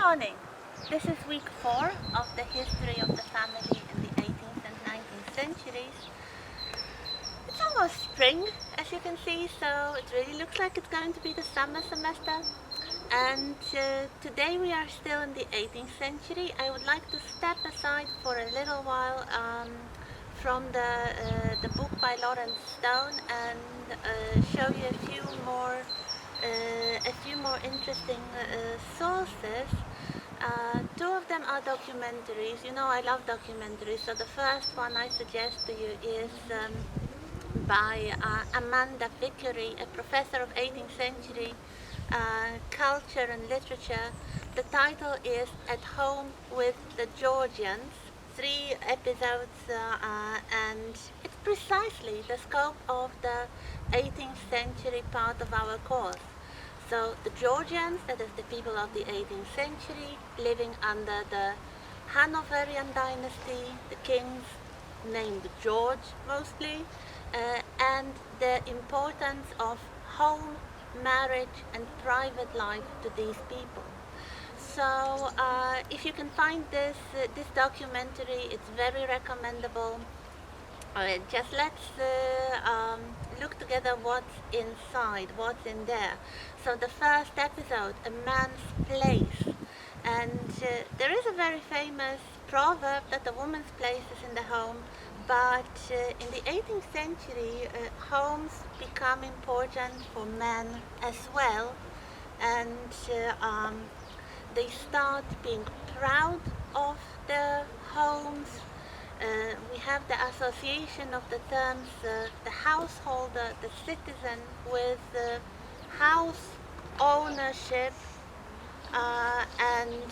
morning. This is week 4 of the history of the family in the 18th and 19th centuries. It's almost spring, as you can see, so it really looks like it's going to be the summer semester. And today we are still in the 18th century. I would like to step aside for a little while from the book by Lawrence Stone and show you a few more interesting sources. Two of them are documentaries. You know, I love documentaries. So the first one I suggest to you is by Amanda Vickery, a professor of 18th century culture and literature. The title is At Home with the Georgians. 3 episodes, and it's precisely the scope of the 18th century part of our course. So the Georgians, that is the people of the 18th century, living under the Hanoverian dynasty, the kings named George mostly, and the importance of home, marriage and private life to these people. So if you can find this documentary, it's very recommendable. Just let's look together what's inside, what's in there. So the first episode, A Man's Place. And there is a very famous proverb that a woman's place is in the home, but in the 18th century, homes become important for men as well. And they start being proud of their homes. We have the association of the terms the householder, the citizen, with house ownership, and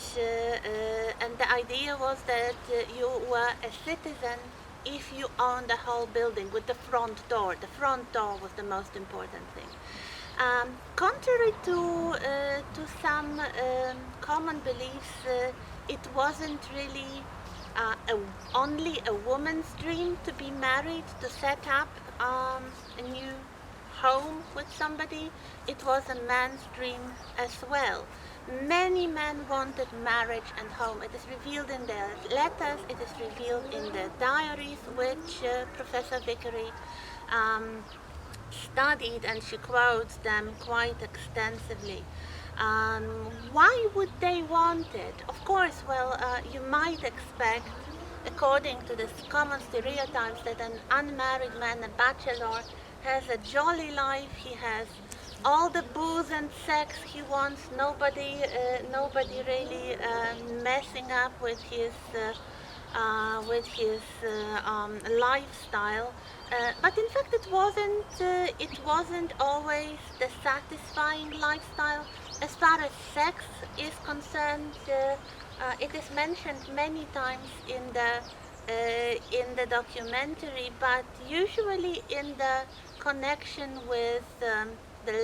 the idea was that you were a citizen if you owned the whole building with the front door. The front door was the most important thing. Contrary to some common beliefs, it wasn't really only a woman's dream to be married, to set up a new home with somebody. It was a man's dream as well. Many men wanted marriage and home. It is revealed in their letters, it is revealed in their diaries, which Professor Vickery studied, and she quotes them quite extensively. Why would they want it? Of course, well, you might expect, according to the common stereotypes, that an unmarried man, a bachelor, has a jolly life. He has all the booze and sex he wants. Nobody really messing up with his lifestyle. But in fact, it wasn't always the satisfying lifestyle. As far as sex is concerned, it is mentioned many times in the documentary, but usually in the connection with the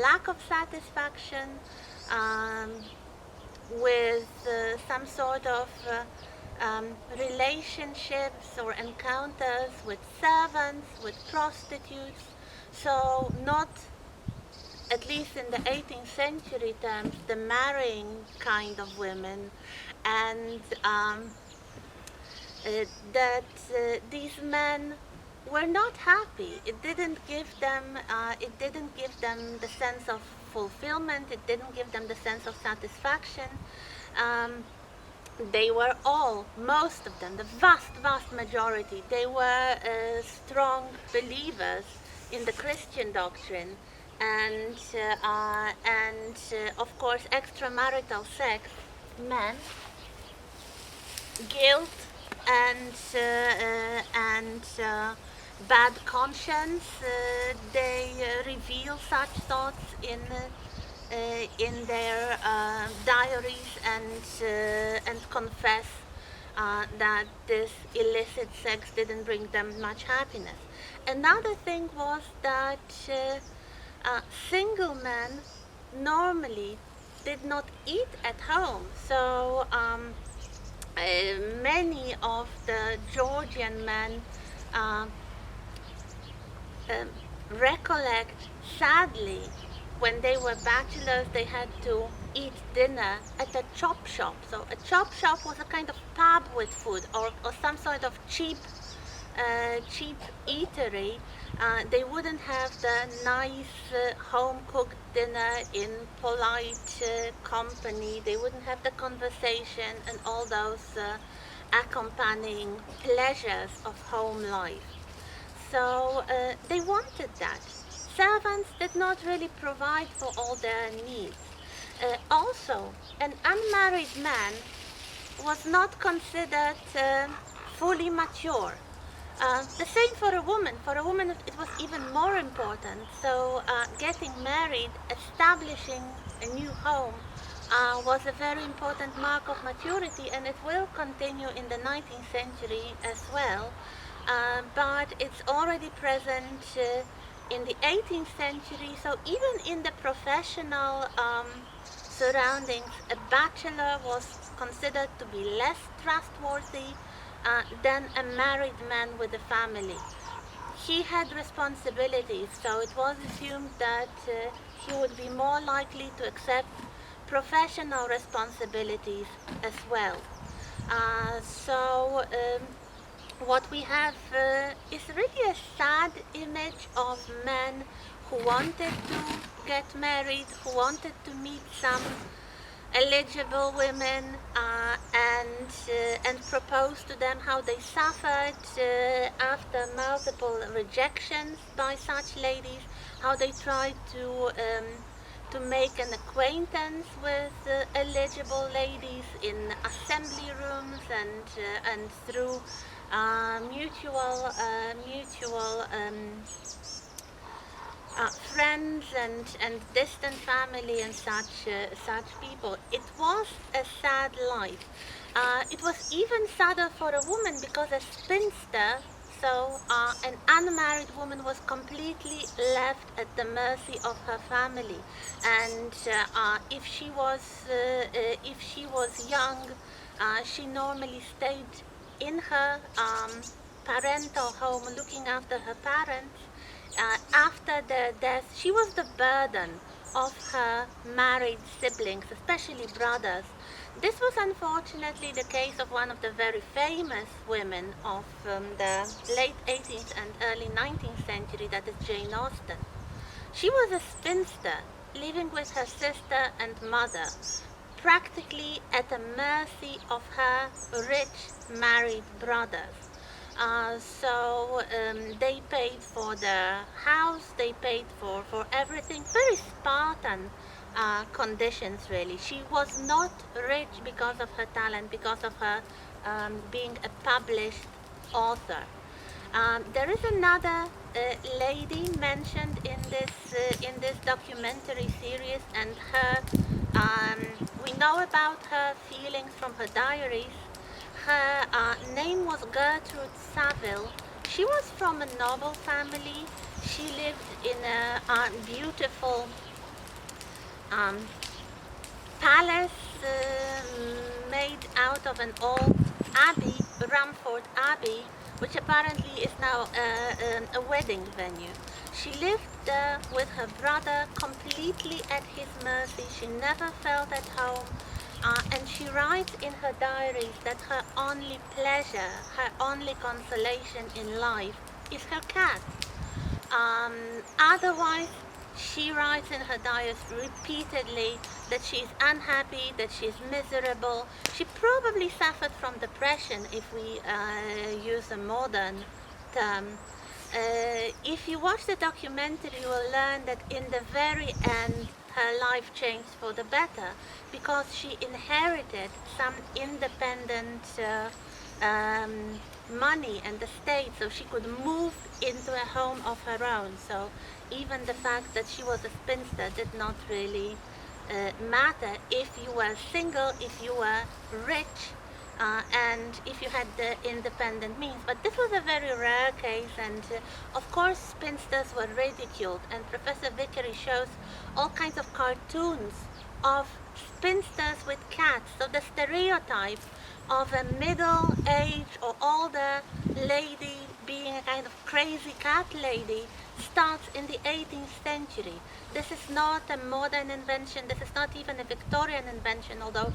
lack of satisfaction, with some sort of relationships or encounters with servants, with prostitutes. So not, at least in the 18th century terms, the marrying kind of women, and that these men were not happy. It didn't give them the sense of fulfillment. It didn't give them the sense of satisfaction. They were all, most of them, the vast majority, they were strong believers in the Christian doctrine, and of course extramarital sex meant guilt and bad conscience. They reveal such thoughts in their diaries, and confess that this illicit sex didn't bring them much happiness. Another thing was that single men normally did not eat at home. So many of the Georgian men recollect sadly when they were bachelors, they had to eat dinner at a chop shop. So a chop shop was a kind of pub with food, or some sort of cheap eatery. They wouldn't have the nice home-cooked dinner in polite company. They wouldn't have the conversation and all those accompanying pleasures of home life. So they wanted that. Servants did not really provide for all their needs. Also, an unmarried man was not considered fully mature. The same for a woman. For a woman, it was even more important. So getting married, establishing a new home was a very important mark of maturity, and it will continue in the 19th century as well. But it's already present in the 18th century. So even in the professional surroundings, a bachelor was considered to be less trustworthy than a married man with a family. He had responsibilities, so it was assumed that he would be more likely to accept professional responsibilities as well. What we have is really a sad image of men who wanted to get married, who wanted to meet some eligible women and propose to them, how they suffered after multiple rejections by such ladies, how they tried to make an acquaintance with eligible ladies in assembly rooms and through mutual friends and distant family and such people. It was a sad life. It was even sadder for a woman, because a spinster, so an unmarried woman, was completely left at the mercy of her family. And if she was young, she normally stayed in her parental home, looking after her parents. After their death, she was the burden of her married siblings, especially brothers. This was unfortunately the case of one of the very famous women of the late 18th and early 19th century, that is Jane Austen. She was a spinster, living with her sister and mother, practically at the mercy of her rich married brothers. They paid for the house, they paid for everything. Very Spartan conditions, really. She was not rich because of her talent, because of her being a published author. There is another lady mentioned in this documentary series, and we know about her feelings from her diaries. Her name was Gertrude Saville. She was from a noble family. She lived in a beautiful palace made out of an old abbey, Rumford Abbey, which apparently is now a wedding venue. She lived there with her brother, completely at his mercy. She never felt at home. And she writes in her diaries that her only pleasure, her only consolation in life is her cat. Otherwise, she writes in her diaries repeatedly that she is unhappy, that she is miserable. She probably suffered from depression, if we use a modern term. If you watch the documentary, you will learn that in the very end, her life changed for the better, because she inherited some independent money and estate, so she could move into a home of her own. So even the fact that she was a spinster did not really matter if you were single, if you were rich, and if you had the independent means. But this was a very rare case, and of course spinsters were ridiculed, and Professor Vickery shows all kinds of cartoons of spinsters with cats. So the stereotype of a middle-aged or older lady being a kind of crazy cat lady starts in the 18th century. This is not a modern invention. This is not even a Victorian invention, although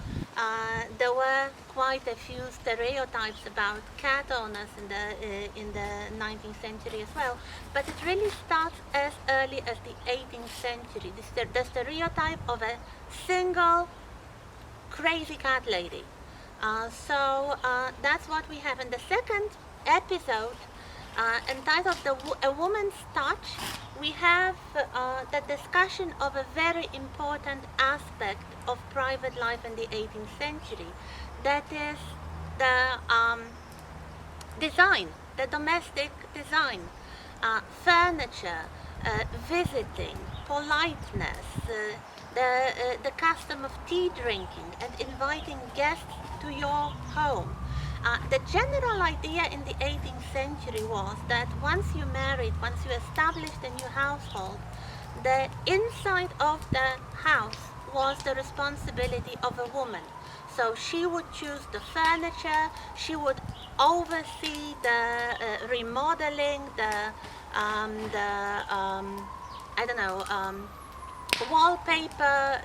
there were quite a few stereotypes about cat owners in the 19th century as well. But it really starts as early as the 18th century. The stereotype of a single crazy cat lady. So that's what we have in the second episode, entitled A Woman's Touch. We have the discussion of a very important aspect of private life in the 18th century. That is the design, the domestic design, furniture, visiting, politeness, the custom of tea drinking and inviting guests to your home. The general idea in the 18th century was that once you married, once you established a new household, the inside of the house was the responsibility of a woman. So she would choose the furniture, she would oversee the remodeling, wallpaper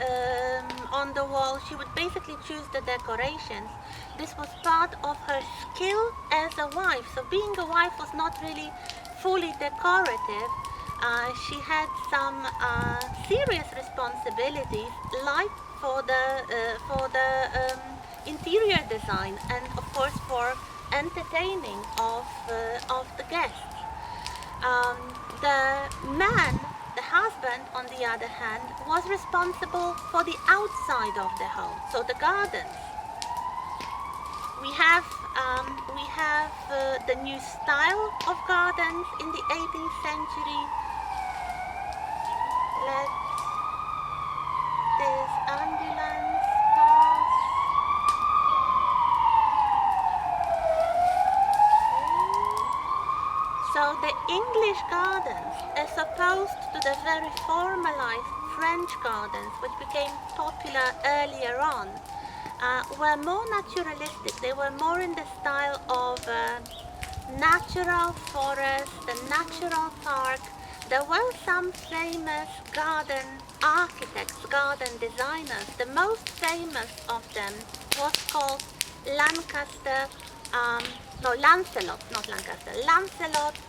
on the wall. She would basically choose the decorations. This was part of her skill as a wife. So being a wife was not really fully decorative. She had some serious responsibilities, like for the interior design and of course for entertaining of the guests. The man, the husband, on the other hand, was responsible for the outside of the home, so the gardens. We have the new style of gardens in the 18th century. Let this ambulance pass. So the English gardens, as opposed to the very formalized French gardens, which became popular earlier on, were more naturalistic. They were more in the style of natural forest, the natural park. There were some famous garden architects, garden designers. The most famous of them was called Lancelot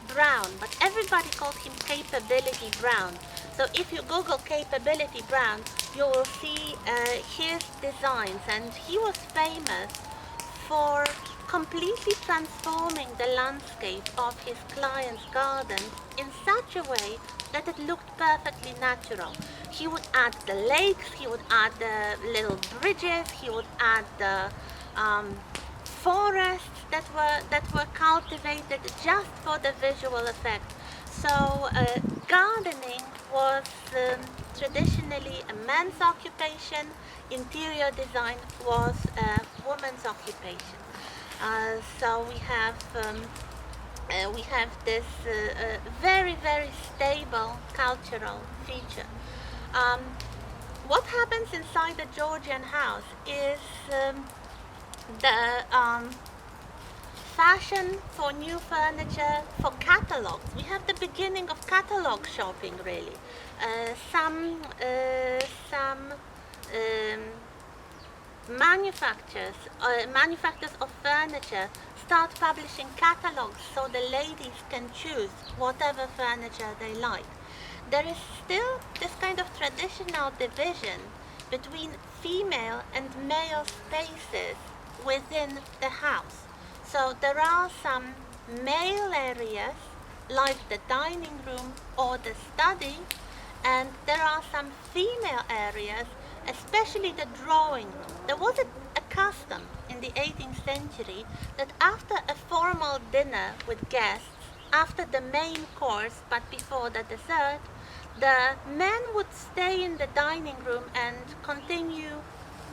Brown, but everybody called him Capability Brown. So if you Google Capability Brown, you will see his designs, and he was famous for completely transforming the landscape of his clients' gardens in such a way that it looked perfectly natural. He would add the lakes, he would add the little bridges, he would add the forests that were cultivated just for the visual effect. So gardening was traditionally a man's occupation. Interior design was a woman's occupation. So we have this very, very stable cultural feature. What happens inside the Georgian house is the fashion for new furniture, for catalogs. We have the beginning of catalog shopping, really. Some manufacturers of furniture start publishing catalogs so the ladies can choose whatever furniture they like. There is still this kind of traditional division between female and male spaces within the house. So there are some male areas like the dining room or the study, and there are some female areas, especially the drawing room. There was a custom in the 18th century that after a formal dinner with guests, after the main course but before the dessert, the men would stay in the dining room and continue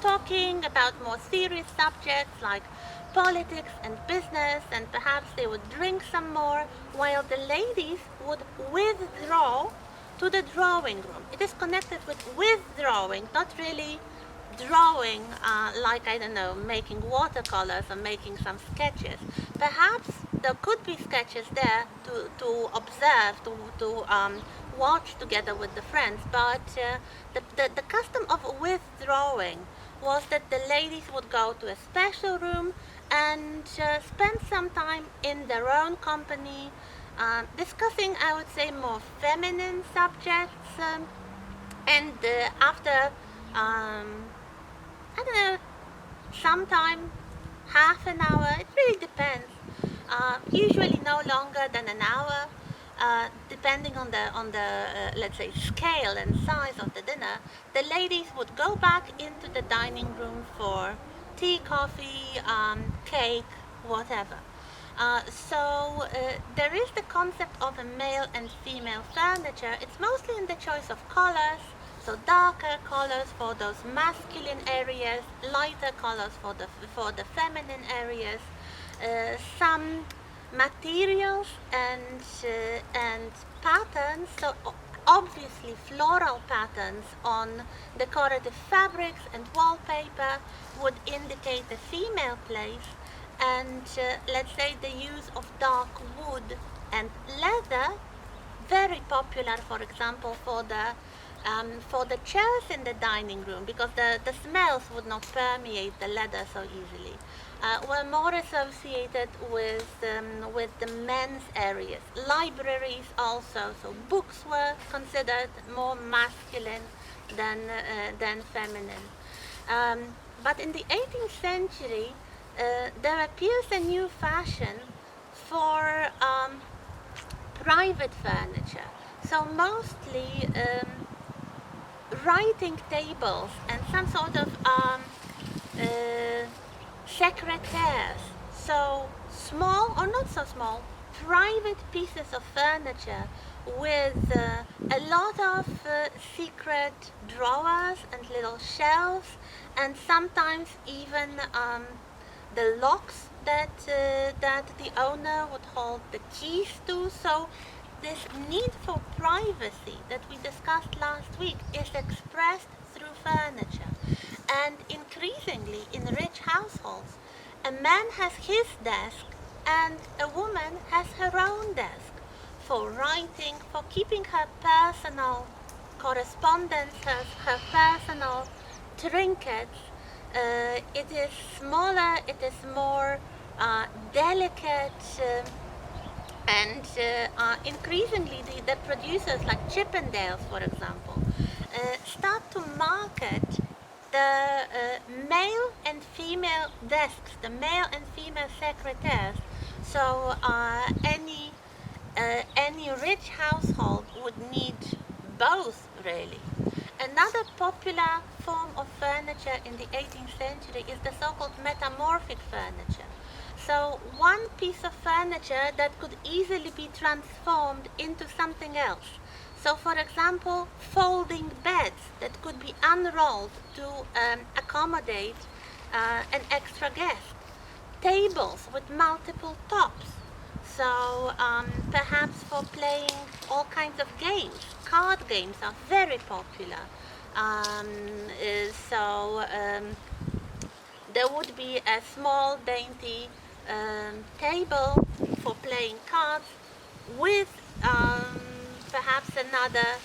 talking about more serious subjects like politics and business, and perhaps they would drink some more, while the ladies would withdraw to the drawing room. It is connected with withdrawing, not really drawing like, I don't know, making watercolors or making some sketches. Perhaps there could be sketches there to observe, to watch together with the friends, but the custom of withdrawing was that the ladies would go to a special room and spend some time in their own company, discussing, I would say, more feminine subjects, and after, I don't know, sometime half an hour, it really depends, usually no longer than an hour, depending on the let's say scale and size of the dinner, the ladies would go back into the dining room for tea, coffee, cake, whatever. So there is the concept of a male and female furniture. It's mostly in the choice of colors, so darker colors for those masculine areas, lighter colors for the feminine areas. Some materials and patterns. So obviously floral patterns on decorative fabrics and wallpaper would indicate the female place, and let's say the use of dark wood and leather, very popular, for example, for the chairs in the dining room, because the smells would not permeate the leather so easily, were more associated with the men's areas. Libraries also, so books were considered more masculine than feminine. But in the 18th century, there appears a new fashion for private furniture. So mostly writing tables and some sort of secretaires. So small or not so small, private pieces of furniture with a lot of secret drawers and little shelves, and sometimes even the locks that the owner would hold the keys to. So this need for privacy that we discussed last week is expressed through furniture. And increasingly in rich households, a man has his desk and a woman has her own desk for writing, for keeping her personal correspondence, her personal trinkets. It is smaller, it is more delicate, and increasingly the producers like Chippendales, for example, start to market the male and female desks, the male and female secretaires. So any rich household would need both, really. Another popular form of furniture in the 18th century is the so-called metamorphic furniture. So one piece of furniture that could easily be transformed into something else. So for example, folding beds that could be unrolled to accommodate an extra guest. Tables with multiple tops. So perhaps for playing all kinds of games. Card games are very popular. There would be a small dainty table for playing cards with perhaps another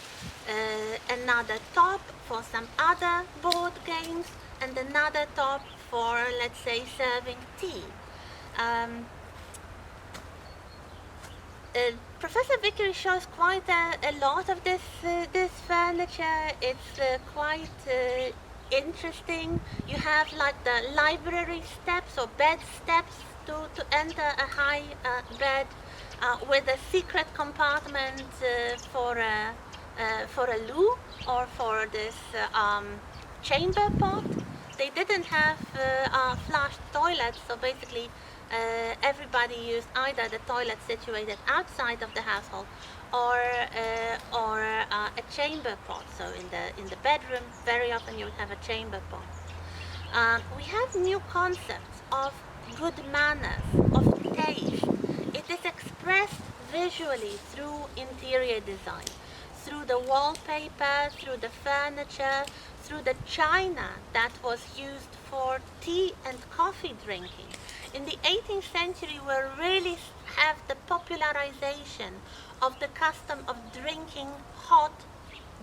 top for some other board games, and another top for, let's say, serving tea. Professor Vickery shows quite a lot of this furniture. It's quite interesting. You have like the library steps or bed steps to enter a high bed with a secret compartment for a loo or for this chamber pot. They didn't have flush toilets, so basically everybody used either the toilet situated outside of the household or a chamber pot. So in the bedroom, very often you would have a chamber pot. We have new concepts of good manners, of taste. It is expressed visually through interior design, through the wallpaper, through the furniture, through the china that was used for tea and coffee drinking. in the 18th century we really have the popularization of the custom of drinking hot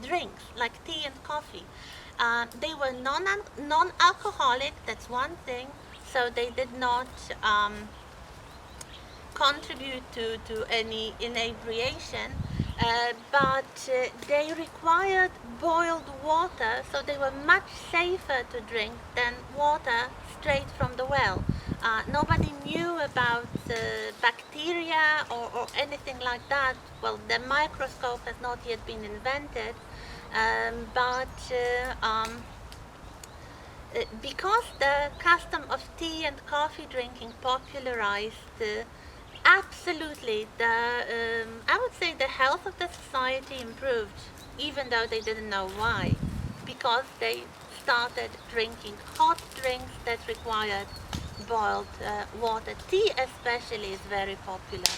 drinks like tea and coffee. They were non-alcoholic, that's one thing, so they did not contribute to any inebriation, but they required boiled water, so they were much safer to drink than water straight from the well. Nobody knew about bacteria or anything like that. Well, the microscope has not yet been invented, but because the custom of tea and coffee drinking popularized, absolutely, I would say the health of the society improved, even though they didn't know why, because they started drinking hot drinks that required boiled water. Tea especially is very popular.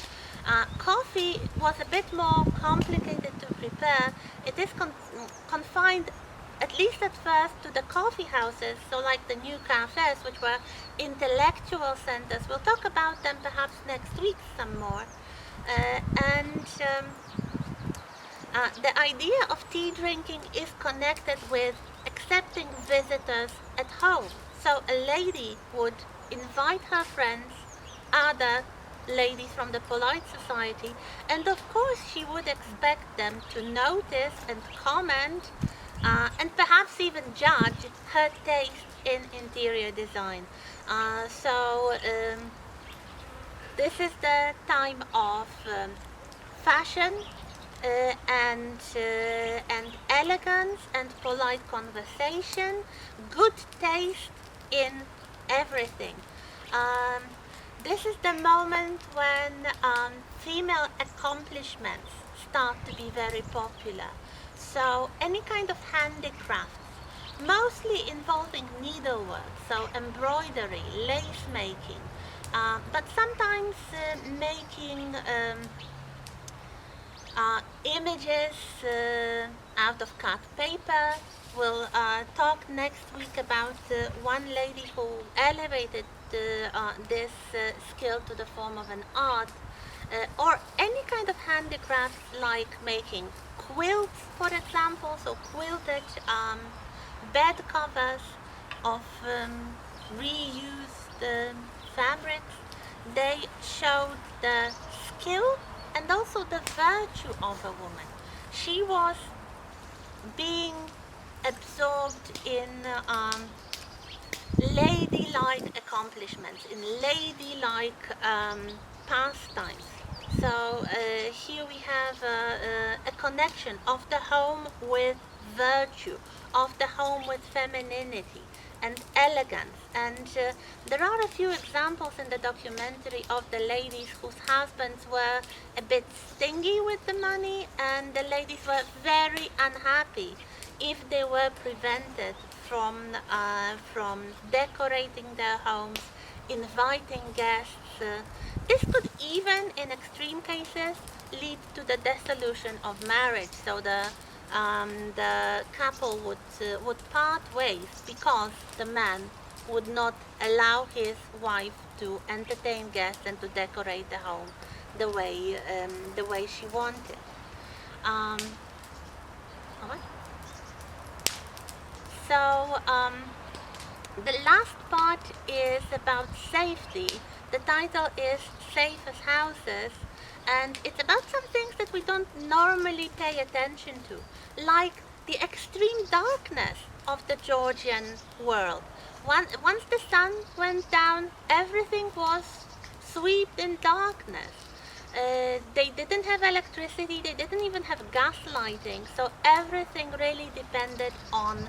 Coffee was a bit more complicated to prepare. It is confined, at least at first, to the coffee houses, so like the new cafes, which were intellectual centers. We'll talk about them perhaps next week some more. The idea of tea drinking is connected with accepting visitors at home. So a lady would invite her friends, other ladies from the polite society, and of course she would expect them to notice and comment and perhaps even judge her taste in interior design. This is the time of fashion and elegance and polite conversation, good taste in everything. This is the moment when female accomplishments start to be very popular. So any kind of handicrafts, mostly involving needlework, so embroidery, lace making, but sometimes making images out of cut paper. We'll talk next week about one lady who elevated this skill to the form of an art, or any kind of handicrafts like making quilts, for example, so quilted bed covers of reused fabrics. They showed the skill and also the virtue of a woman. She was being absorbed in ladylike accomplishments, in ladylike pastimes. So here we have a connection of the home with virtue, of the home with femininity and elegance. And there are a few examples in the documentary of the ladies whose husbands were a bit stingy with the money, and the ladies were very unhappy if they were prevented from decorating their homes, inviting guests. This could even, in extreme cases, lead to the dissolution of marriage. So the couple would part ways because the man would not allow his wife to entertain guests and to decorate the home the way she wanted. All right. So the last part is about safety. The title is Safe as Houses, and it's about some things that we don't normally pay attention to, like the extreme darkness of the Georgian world. Once the sun went down, everything was swept in darkness. They didn't have electricity, they didn't even have gas lighting, so everything really depended on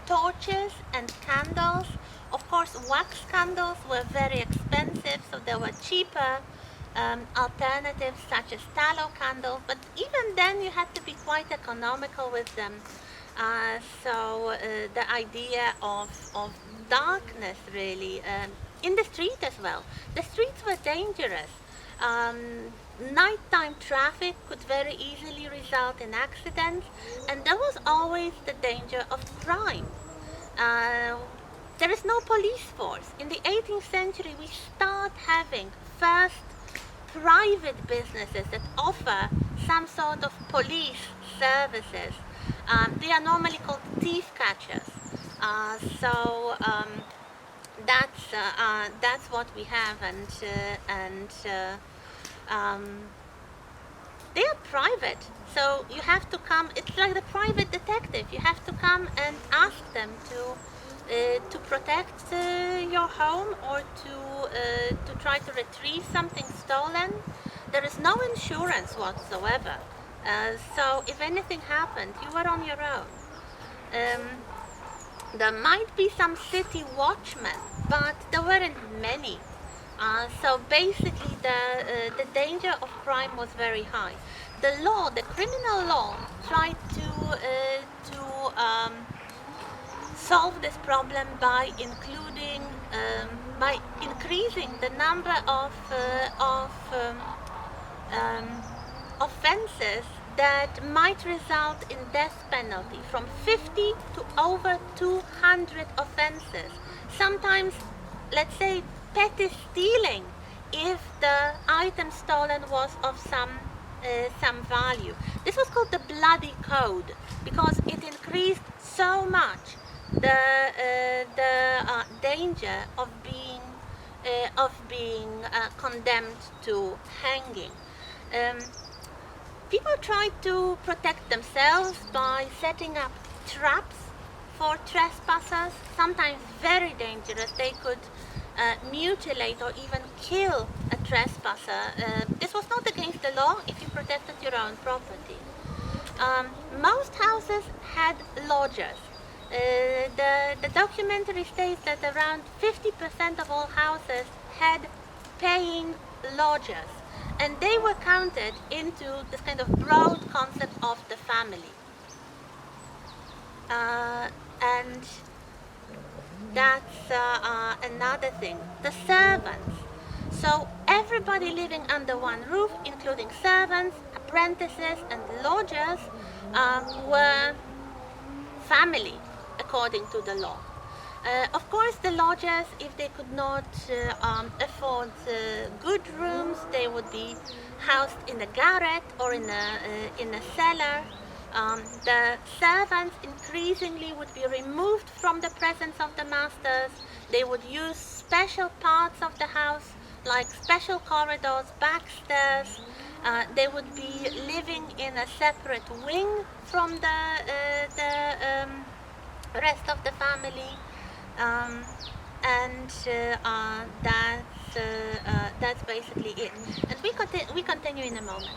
torches and candles. Of course, wax candles were very expensive, so there were cheaper alternatives such as tallow candles, but even then you had to be quite economical with them. So the idea of darkness really, in the street as well. The streets were dangerous. Nighttime traffic could very easily result in accidents, and there was always the danger of crime. there is no police force. In the 18th century, we start having first private businesses that offer some sort of police services. They are normally called thief catchers. That's what we have, and they are private. So you have to come. It's like the private detective. You have to come and ask them to protect your home, or to try to retrieve something stolen. There is no insurance whatsoever. So if anything happened, you were on your own. There might be some city watchmen, but there weren't many. So basically, the danger of crime was very high. The criminal law, tried to solve this problem by increasing the number of offenses that might result in death penalty, from 50 to over 200 offenses. Sometimes, let's say, petty stealing, if the item stolen was of some value. This was called the Bloody Code because it increased so much the danger of being condemned to hanging. People tried to protect themselves by setting up traps for trespassers, sometimes very dangerous. They could mutilate or even kill a trespasser. This was not against the law if you protected your own property. Most houses had lodgers. The documentary states that around 50% of all houses had paying lodgers, and they were counted into this kind of broad concept of the family. And that's another thing. The servants. So everybody living under one roof, including servants, apprentices, and lodgers, were family according to the law. Of course, the lodgers, if they could not afford good rooms, they would be housed in a garret or in a cellar. The servants increasingly would be removed from the presence of the masters. They would use special parts of the house, like special corridors, back stairs. They would be living in a separate wing from the rest of the family. That's basically it. And we continue in a moment.